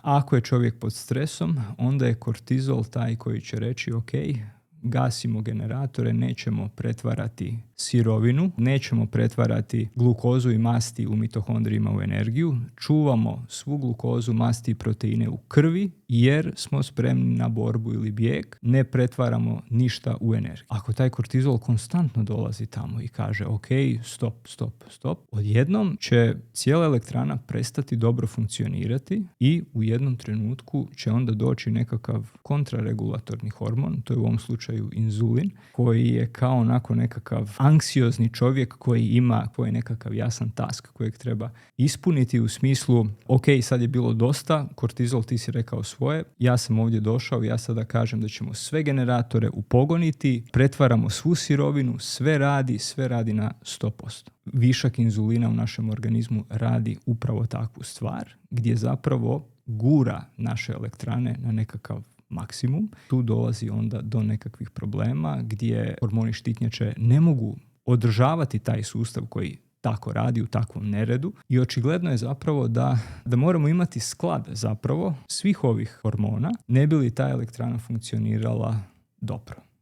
ako je čovjek pod stresom, onda je kortizol taj koji će reći ok, gasimo generatore, nećemo pretvarati sirovinu, nećemo pretvarati glukozu i masti u mitohondrijima u energiju, čuvamo svu glukozu, masti i proteine u krvi jer smo spremni na borbu ili bijeg, ne pretvaramo ništa u energiju. Ako taj kortizol konstantno dolazi tamo i kaže ok, stop, odjednom će cijela elektrana prestati dobro funkcionirati i u jednom trenutku će onda doći nekakav kontraregulatorni hormon, to je u ovom slučaju inzulin, koji je kao onako nekakav anksiozni čovjek koji ima koji nekakav jasan task kojeg treba ispuniti u smislu ok, sad je bilo dosta, kortizol ti si rekao svoje, ja sam ovdje došao, ja sada kažem da ćemo sve generatore upogoniti, pretvaramo svu sirovinu, sve radi na 100%. Višak inzulina u našem organizmu radi upravo takvu stvar gdje zapravo gura naše elektrane na nekakav maksimum. Tu dolazi onda do nekakvih problema gdje hormoni štitnjače ne mogu održavati taj sustav koji tako radi u takvom neredu i očigledno je zapravo da moramo imati sklad zapravo svih ovih hormona ne bi li ta elektrana funkcionirala dobro.